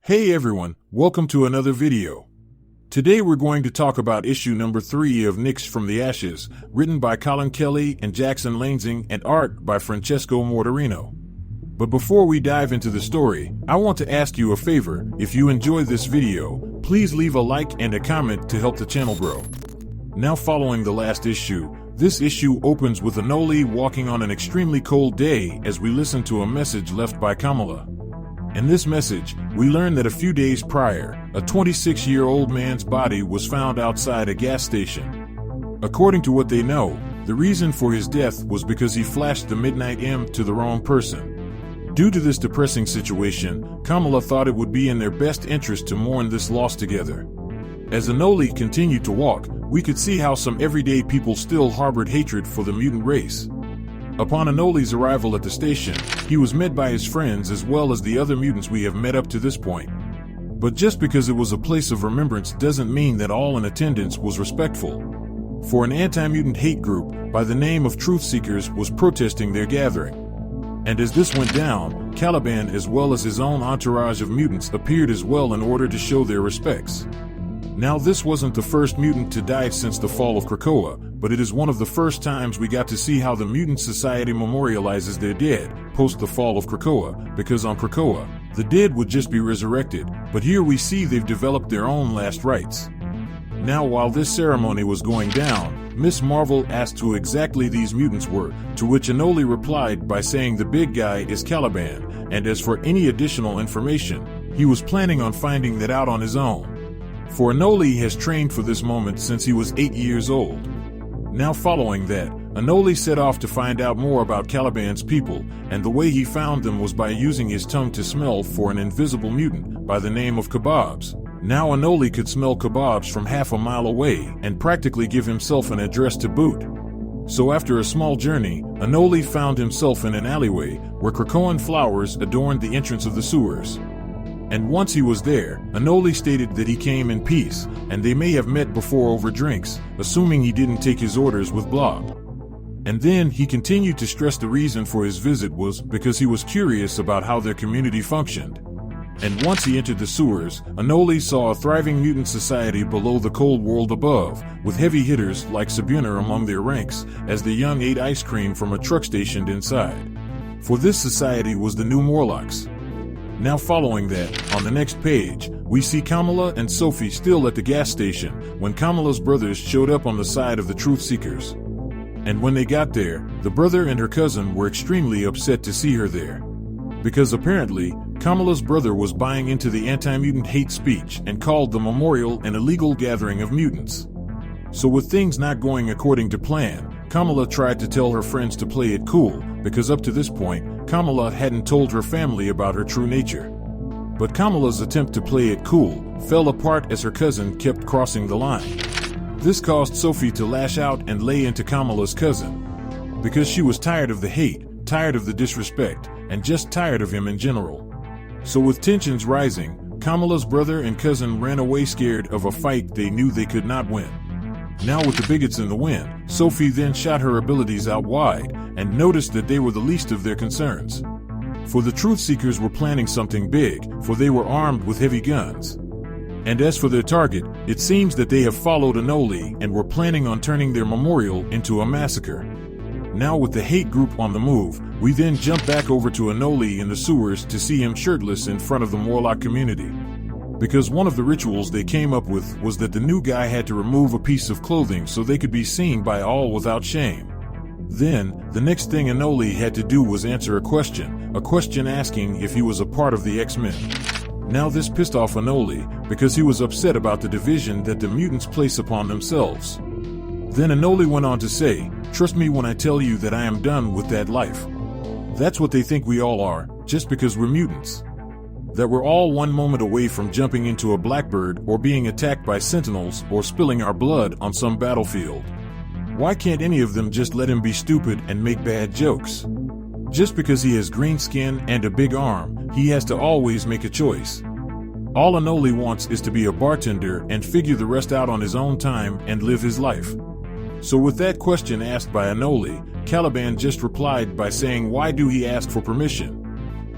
Hey everyone, welcome to another video. Today we're going to talk about issue number 3 of NYX From the Ashes, written by Colin Kelly and Jackson Lansing and art by Francesco Mortarino. But before we dive into the story, I want to ask you a favor. If you enjoy this video, please leave a like and a comment to help the channel grow. Now, following the last issue, this issue opens with Anole walking on an extremely cold day as we listen to a message left by Kamala. In this message, we learn that a few days prior, a 26-year-old man's body was found outside a gas station. According to what they know, the reason for his death was because he flashed the midnight M to the wrong person. Due to this depressing situation, Kamala thought it would be in their best interest to mourn this loss together. As Anole continued to walk, we could see how some everyday people still harbored hatred for the mutant race. Upon Anole's arrival at the station, he was met by his friends as well as the other mutants we have met up to this point. But just because it was a place of remembrance doesn't mean that all in attendance was respectful. For an anti-mutant hate group by the name of Truthseekers was protesting their gathering. And as this went down, Caliban as well as his own entourage of mutants appeared as well in order to show their respects. Now, this wasn't the first mutant to die since the fall of Krakoa, but it is one of the first times we got to see how the mutant society memorializes their dead post the fall of Krakoa, because on Krakoa, the dead would just be resurrected, but here we see they've developed their own last rites. Now, while this ceremony was going down, Miss Marvel asked who exactly these mutants were, to which Anole replied by saying the big guy is Caliban, and as for any additional information, he was planning on finding that out on his own. For Anole has trained for this moment since he was 8 years old. Now, following that, Anole set off to find out more about Caliban's people, and the way he found them was by using his tongue to smell for an invisible mutant by the name of Kebabs. Now Anole could smell kebabs from half a mile away and practically give himself an address to boot. So after a small journey, Anole found himself in an alleyway where Krakoan flowers adorned the entrance of the sewers. And once he was there, Anole stated that he came in peace, and they may have met before over drinks, assuming he didn't take his orders with Blob. And then he continued to stress the reason for his visit was because he was curious about how their community functioned. And once he entered the sewers, Anole saw a thriving mutant society below the cold world above, with heavy hitters like Sabuna among their ranks, as the young ate ice cream from a truck stationed inside. For this society was the new Morlocks. Now, following that, on the next page, we see Kamala and Sophie still at the gas station when Kamala's brothers showed up on the side of the Truthseekers. And when they got there, the brother and her cousin were extremely upset to see her there. Because apparently, Kamala's brother was buying into the anti-mutant hate speech and called the memorial an illegal gathering of mutants. So with things not going according to plan, Kamala tried to tell her friends to play it cool, because up to this point, Kamala hadn't told her family about her true nature. But Kamala's attempt to play it cool fell apart as her cousin kept crossing the line. This caused Sophie to lash out and lay into Kamala's cousin, because she was tired of the hate, tired of the disrespect, and just tired of him in general. So with tensions rising, Kamala's brother and cousin ran away scared of a fight they knew they could not win. Now with the bigots in the wind, Sophie then shot her abilities out wide and noticed that they were the least of their concerns. For the Truthseekers were planning something big, for they were armed with heavy guns. And as for their target, it seems that they have followed Anole and were planning on turning their memorial into a massacre. Now with the hate group on the move, we then jump back over to Anole in the sewers to see him shirtless in front of the Morlock community. Because one of the rituals they came up with was that the new guy had to remove a piece of clothing so they could be seen by all without shame. Then, the next thing Anole had to do was answer a question asking if he was a part of the X-Men. Now this pissed off Anole because he was upset about the division that the mutants place upon themselves. Then Anole went on to say, "Trust me when I tell you that I am done with that life. That's what they think we all are, just because we're mutants. That we're all one moment away from jumping into a blackbird or being attacked by sentinels or spilling our blood on some battlefield. Why can't any of them just let him be stupid and make bad jokes? Just because he has green skin and a big arm, he has to always make a choice. All Anole wants is to be a bartender and figure the rest out on his own time and live his life." So with that question asked by Anole, Caliban just replied by saying, "Why do he ask for permission?"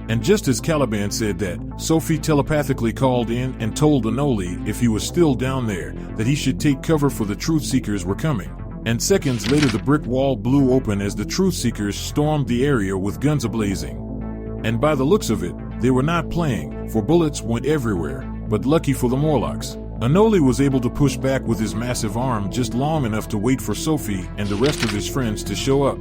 And just as Caliban said that, Sophie telepathically called in and told Anole, if he was still down there, that he should take cover for the Truthseekers were coming. And seconds later the brick wall blew open as the Truthseekers stormed the area with guns ablazing. And by the looks of it, they were not playing, for bullets went everywhere, but lucky for the Morlocks, Anole was able to push back with his massive arm just long enough to wait for Sophie and the rest of his friends to show up.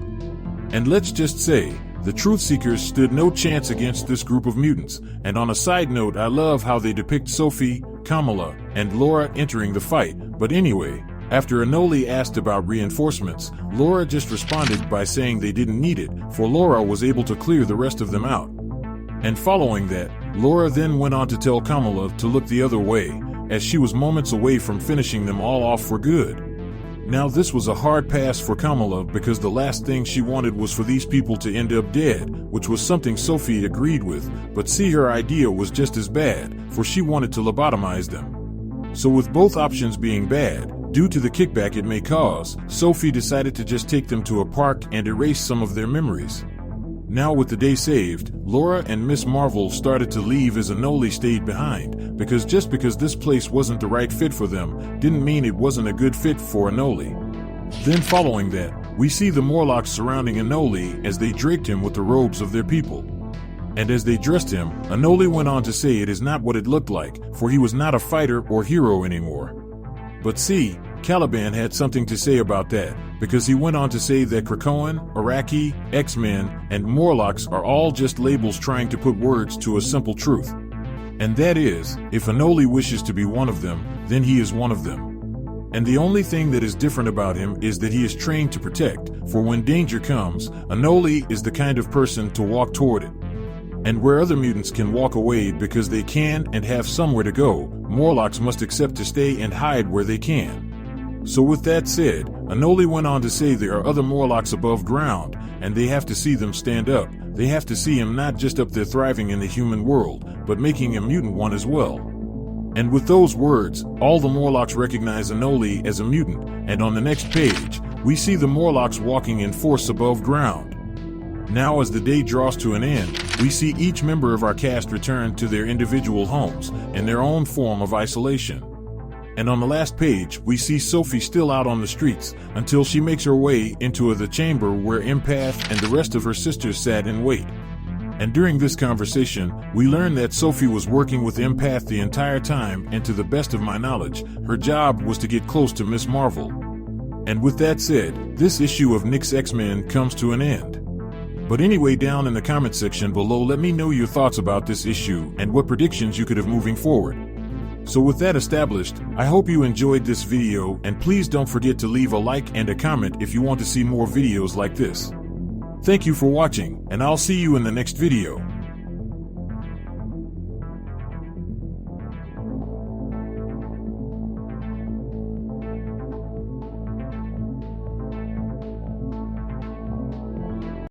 And let's just say, the Truthseekers stood no chance against this group of mutants, and on a side note, I love how they depict Sophie, Kamala, and Laura entering the fight. But anyway, after Anole asked about reinforcements, Laura just responded by saying they didn't need it, for Laura was able to clear the rest of them out. And following that, Laura then went on to tell Kamala to look the other way, as she was moments away from finishing them all off for good. Now this was a hard pass for Kamala because the last thing she wanted was for these people to end up dead, which was something Sophie agreed with, but see, her idea was just as bad, for she wanted to lobotomize them. So with both options being bad, due to the kickback it may cause, Sophie decided to just take them to a park and erase some of their memories. Now with the day saved, Laura and Miss Marvel started to leave as Anole stayed behind, because just because this place wasn't the right fit for them, didn't mean it wasn't a good fit for Anole. Then following that, we see the Morlocks surrounding Anole as they draped him with the robes of their people. And as they dressed him, Anole went on to say it is not what it looked like, for he was not a fighter or hero anymore. But see, Caliban had something to say about that, because he went on to say that Krakoan, Iraqi, X-Men, and Morlocks are all just labels trying to put words to a simple truth. And that is, if Anole wishes to be one of them, then he is one of them. And the only thing that is different about him is that he is trained to protect, for when danger comes, Anole is the kind of person to walk toward it. And where other mutants can walk away because they can and have somewhere to go, Morlocks must accept to stay and hide where they can. So with that said, Anole went on to say there are other Morlocks above ground, and they have to see them stand up. They have to see him not just up there thriving in the human world, but making a mutant one as well. And with those words, all the Morlocks recognize Anole as a mutant, and on the next page, we see the Morlocks walking in force above ground. Now as the day draws to an end, we see each member of our cast return to their individual homes, in their own form of isolation. And on the last page, we see Sophie still out on the streets, until she makes her way into the chamber where Empath and the rest of her sisters sat and wait. And during this conversation, we learn that Sophie was working with Empath the entire time, and to the best of my knowledge, her job was to get close to Miss Marvel. And with that said, this issue of NYX X-Men comes to an end. But anyway, down in the comment section below, let me know your thoughts about this issue and what predictions you could have moving forward. So with that established, I hope you enjoyed this video, and please don't forget to leave a like and a comment if you want to see more videos like this. Thank you for watching, and I'll see you in the next video.